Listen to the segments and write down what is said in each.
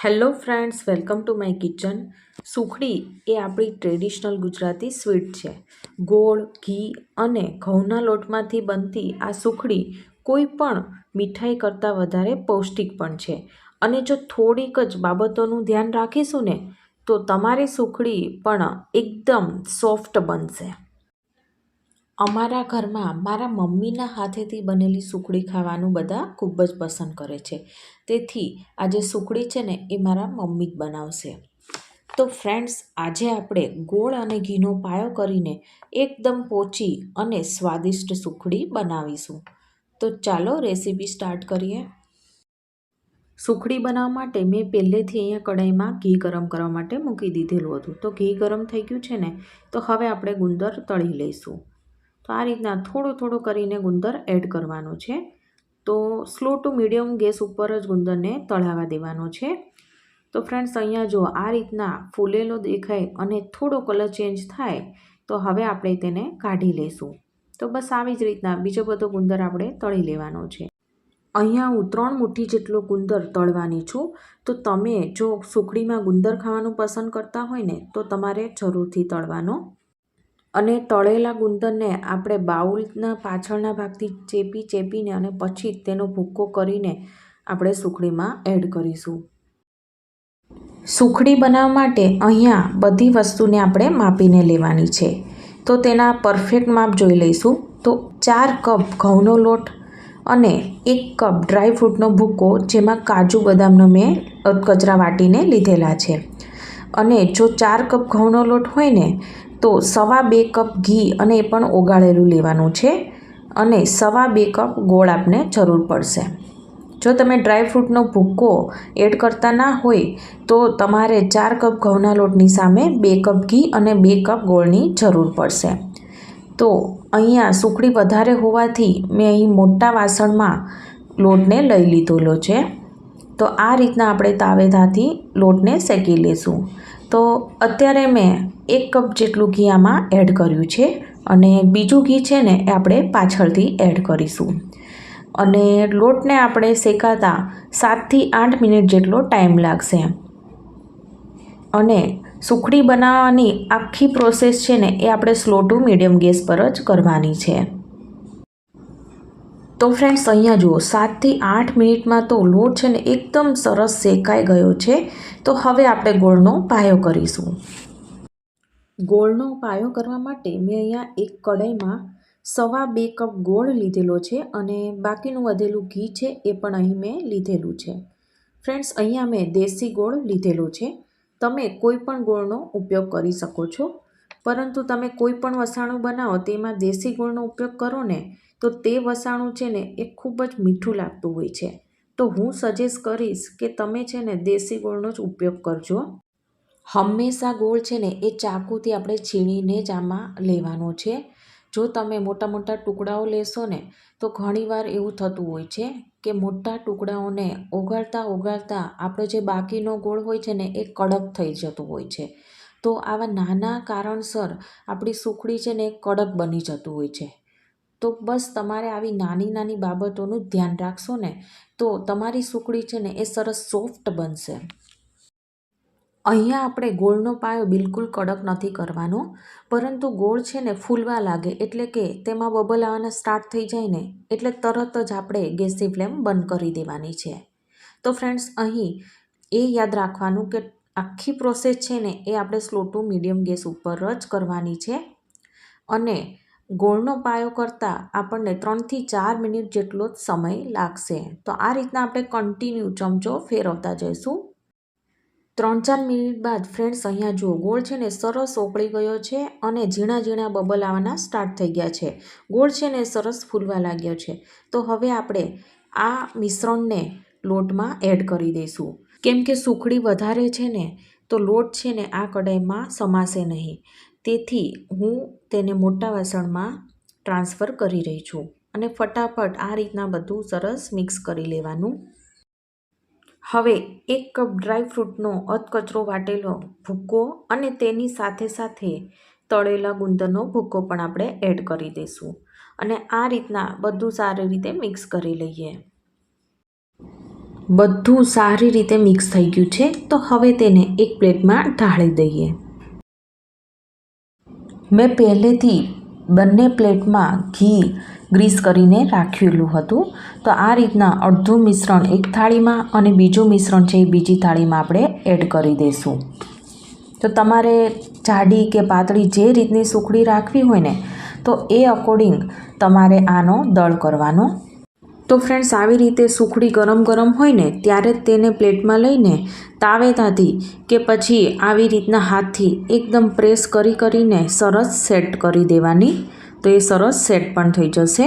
Hello friends, welcome to my kitchen. સુખડી એ આપણી ટ્રેડિશનલ ગુજરાતી સ્વીટ છે. ગોળ, ઘી અને ઘઉંના લોટમાંથી બનતી આ સુખડી કોઈ પણ મીઠાઈ કરતાં વધારે પૌષ્ટિક પણ છે. અને જો થોડીક જ બાબતોનું ધ્યાન રાખીશું ને તો તમારી સુખડી પણ એકદમ સોફ્ટ બનશે. અમારા ઘરમાં મારા મમ્મીના હાથેથી બનેલી સુખડી ખાવાનું બધા ખૂબ જ પસંદ કરે છે. તેથી આજે સુખડી છે ને એ મારા મમ્મી જ બનાવશે. તો ફ્રેન્ડ્સ, આજે આપણે ગોળ અને ઘીનો પાયો કરીને એકદમ પોચી અને સ્વાદિષ્ટ સુખડી બનાવીશું. તો ચાલો રેસીપી સ્ટાર્ટ કરીએ. સુખડી બનાવવા માટે મેં પહેલેથી અહીંયા કઢાઈમાં ઘી ગરમ કરવા માટે મૂકી દીધેલું હતું. તો ઘી ગરમ થઈ ગયું છે ને, તો હવે આપણે ગુંદર તળી લઈશું. તો આ રીતના થોડું થોડું કરીને ગુંદર એડ કરવાનું છે. તો સ્લો ટુ મીડિયમ ગેસ ઉપર જ ગુંદરને તળાવવા દેવાનો છે. તો ફ્રેન્ડ્સ, અહીંયા જો આ રીતના ફૂલેલો દેખાય અને થોડો કલર ચેન્જ થાય તો હવે આપણે તેને કાઢી લઈશું. તો બસ આવી જ રીતના બીજો બધો ગુંદર આપણે તળી લેવાનો છે. અહીંયા હું 3 મુઠ્ઠી જેટલો ગુંદર તળવાની છું. તો તમે જો સુખડીમાં ગુંદર ખાવાનું પસંદ કરતા હોય ને તો તમારે જરૂરથી તળવાનો. અને તળેલા ગુંદરને આપણે બાઉલના પાછળના ભાગથી ચેપીને અને પછી તેનો ભૂક્કો કરીને આપણે સુખડીમાં એડ કરીશું. સુખડી બનાવવા માટે અહીંયા બધી વસ્તુને આપણે માપીને લેવાની છે. તો તેના પરફેક્ટ માપ જોઈ લઈશું. તો 4 કપ ઘઉંનો લોટ અને 1 કપ ડ્રાયફ્રૂટનો ભૂક્કો, જેમાં કાજુ બદામનો મેં કચરા વાટીને લીધેલા છે. અને જો 4 કપ ઘઉંનો લોટ હોય ને તો 2.25 કપ ઘી અને એ પણ ઓગાળેલું લેવાનું છે. અને 2.25 કપ ગોળ આપને જરૂર પડશે. જો તમે ડ્રાયફ્રૂટનો ભૂક્કો એડ કરતા ના હોય તો તમારે 4 કપ ઘઉંના લોટની સામે 2 કપ ઘી અને 2 કપ ગોળની જરૂર પડશે. તો અહીંયા સુખડી વધારે હોવાથી મેં અહીં મોટા વાસણમાં લોટને લઈ લીધેલો છે. તો આ રીતના આપણે તાવેથાથી લોટને શેકી લઈશું. તો અત્યારે મેં 1 કપ જેટલું ઘી આમાં એડ કર્યું છે અને બીજું ઘી છે ને એ આપણે પાછળથી એડ કરીશું. અને લોટને આપણે શેકાતા 7થી 8 મિનિટ જેટલો ટાઈમ લાગશે. અને સુખડી બનાવવાની આખી પ્રોસેસ છે ને એ આપણે સ્લો ટુ મીડિયમ ગેસ પર જ કરવાની છે. તો ફ્રેન્ડ્સ, અહીંયા જુઓ 7થી 8 મિનિટમાં તો લોટ છે ને એકદમ સરસ શેકાઈ ગયો છે. તો હવે આપણે ગોળનો પાયો કરીશું. ગોળનો પાયો કરવા માટે મેં અહીંયા એક કઢાઈમાં 2.25 કપ ગોળ લીધેલો છે અને બાકીનું વધેલું ઘી છે એ પણ અહીં મેં લીધેલું છે. ફ્રેન્ડ્સ, અહીંયા મેં દેશી ગોળ લીધેલો છે. તમે કોઈ પણ ગોળનો ઉપયોગ કરી શકો છો, પરંતુ તમે કોઈ પણ વસાણું બનાવો તેમાં દેશી ગોળનો ઉપયોગ કરો ને તો તે વસાણું છે ને એ ખૂબ જ મીઠું લાગતું હોય છે. તો હું સજેસ્ટ કરીશ કે તમે છે ને દેશી ગોળનો જ ઉપયોગ કરજો. હંમેશા ગોળ છે ને એ ચાકુથી આપણે છીણીને જ આમાં લેવાનો છે. જો તમે મોટા મોટા ટુકડાઓ લેશો ને તો ઘણીવાર એવું થતું હોય છે કે મોટા ટુકડાઓને ઓગાળતા આપણો જે બાકીનો ગોળ હોય છે ને એ કડક થઈ જતું હોય છે. તો આવા નાના કારણસર આપણી સુખડી છે ને એ કડક બની જતું હોય છે. તો બસ તમારે આવી નાની નાની બાબતોનું ધ્યાન રાખશો ને તો તમારી સુખડી છે ને એ સરસ સોફ્ટ બનશે. અહીંયા આપણે ગોળનો પાયો બિલકુલ કડક નથી કરવાનો, પરંતુ ગોળ છે ને ફૂલવા લાગે એટલે કે તેમાં બબલ આવવાના સ્ટાર્ટ થઈ જાય ને એટલે તરત જ આપણે ગેસની ફ્લેમ બંધ કરી દેવાની છે. તો ફ્રેન્ડ્સ, અહીં એ યાદ રાખવાનું કે આખી પ્રોસેસ છે ને એ આપણે સ્લો ટુ મીડિયમ ગેસ ઉપર જ કરવાની છે. અને ગોળનો પાયો કરતાં આપણને 3થી 4 મિનિટ જેટલો જ સમય લાગશે. તો આ રીતના આપણે કન્ટિન્યુ ચમચો ફેરવતા જઈશું. 3-4 મિનિટ બાદ ફ્રેન્ડ્સ, અહીંયા જુઓ ગોળ છે ને સરસ ઓગળી ગયો છે અને ઝીણા ઝીણા બબલ આવવાના સ્ટાર્ટ થઈ ગયા છે. ગોળ છે ને સરસ ફૂલવા લાગ્યો છે. તો હવે આપણે આ મિશ્રણને લોટમાં એડ કરી દઈશું. કેમ કે સુખડી વધારે છે ને તો લોટ છે ને આ કઢાઈમાં સમાશે નહીં. તેથી હું તેને મોટા વાસણમાં ટ્રાન્સફર કરી રહી છું અને ફટાફટ આ રીતના બધું સરસ મિક્સ કરી લેવાનું. હવે 1 કપ ડ્રાયફ્રૂટનો અધકચરો વાટેલો ભૂક્કો અને તેની સાથે સાથે તળેલા ગુંદરનો ભૂક્કો પણ આપણે એડ કરી દઈશું અને આ રીતના બધું સારી રીતે મિક્સ કરી લઈએ. બધું સારી રીતે મિક્સ થઈ ગયું છે. તો હવે તેને એક પ્લેટમાં ઢાળી દઈએ. મેં પહેલેથી બંને પ્લેટમાં ઘી ગ્રીસ કરીને રાખેલું હતું. તો આ રીતના અડધું મિશ્રણ એક થાળીમાં અને બીજું મિશ્રણ છે એ બીજી થાળીમાં આપણે એડ કરી દઈશું. તો તમારે જાડી કે પાતળી જે રીતની સુખડી રાખવી હોય ને તો એ અકોર્ડિંગ તમારે આનો દળ કરવાનો. તો ફ્રેન્ડ્સ, આવી રીતે સુખડી ગરમ ગરમ હોય ને ત્યારે જ તેને પ્લેટમાં લઈને તાવેતાથી કે પછી આવી રીતના હાથથી એકદમ પ્રેસ કરીને સરસ સેટ કરી દેવાની. તો એ સરસ સેટ પણ થઈ જશે.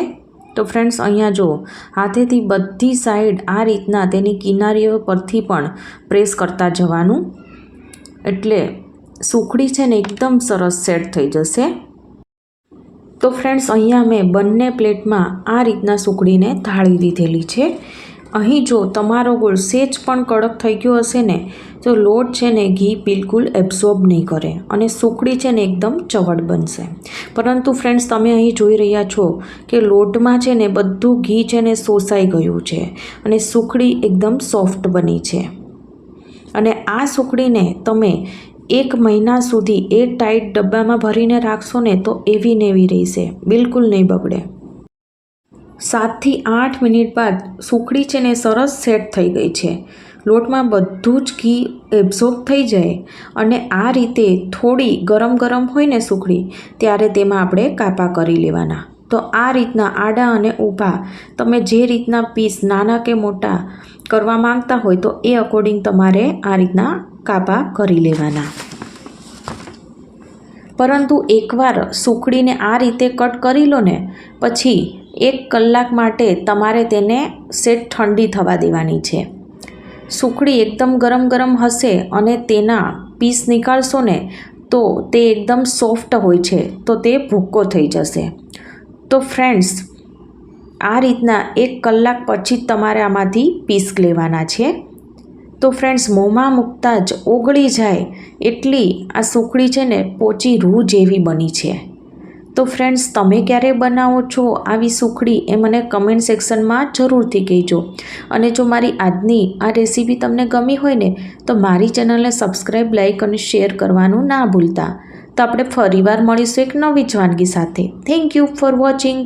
તો ફ્રેન્ડ્સ, અહીંયા જો હાથેથી બધી સાઈડ આ રીતના તેની કિનારીઓ પરથી પણ પ્રેસ કરતા જવાનું, એટલે સુખડી છે ને એકદમ સરસ સેટ થઈ જશે. તો ફ્રેન્ડ્સ, અહીંયા મેં બંને પ્લેટમાં આ રીતના સુખડીને ઢાળી દીધેલી છે. અહીં જો તમારો ગોળ સેજ પણ કડક થઈ ગયો હશે ને તો લોટ છે ને ઘી બિલકુલ એબ્ઝોર્બ નહીં કરે અને સુખડી છે ને એકદમ ચવડ બનશે. પરંતુ ફ્રેન્ડ્સ, તમે અહીં જોઈ રહ્યા છો કે લોટમાં છે ને બધું ઘી છે ને શોષાઈ ગયું છે અને સુખડી એકદમ સોફ્ટ બની છે. અને આ સુખડીને તમે 1 મહિના સુધી એ ટાઈટ ડબ્બામાં ભરીને રાખશો ને તો એવી ને એવી રહેશે, બિલકુલ નહીં બગડે. 7 થી 8 મિનિટ બાદ સુખડી છે ને સરસ સેટ થઈ ગઈ છે. લોટમાં બધું જ ઘી એબ્ઝોર્બ થઈ જાય અને આ રીતે થોડી ગરમ ગરમ હોય ને સુખડી ત્યારે તેમાં આપણે કાપા કરી લેવાના. તો આ રીતના આડા અને ઊભા તમે જે રીતના પીસ નાના કે મોટા કરવા માંગતા હોય તો એ અકોર્ડિંગ તમારે આ રીતના કાપા કરી લેવાના. પરંતુ એકવાર સુખડીને આ રીતે કટ કરી લો ને પછી 1 કલાક માટે તમારે તેને સેટ ઠંડી થવા દેવાની છે. સુખડી એકદમ ગરમ ગરમ હશે અને તેના પીસ નીકાળશો ને તો તે એકદમ સોફ્ટ હોય છે, તો તે ભૂક્કો થઈ જશે. તો ફ્રેન્ડ્સ, આ રીતના 1 કલાક પછી જ તમારે આમાંથી પીસ લેવાના છે. તો ફ્રેન્ડ્સ, મોંમાં મૂકતા જ ઓગળી જાય એટલી આ સુખડી છે ને પોચી રૂ જેવી બની છે. તો ફ્રેન્ડ્સ, તમે ક્યારે બનાવો છો આવી સુખડી એ મને કમેન્ટ સેક્શનમાં જરૂરથી કહેજો. અને જો મારી આજની આ રેસીપી તમને ગમી હોય ને તો મારી ચેનલને સબસ્ક્રાઈબ, લાઈક અને શેર કરવાનું ના ભૂલતા. તો આપણે ફરીવાર મળીશું એક નવી જ વાનગી સાથે. Thank you for watching.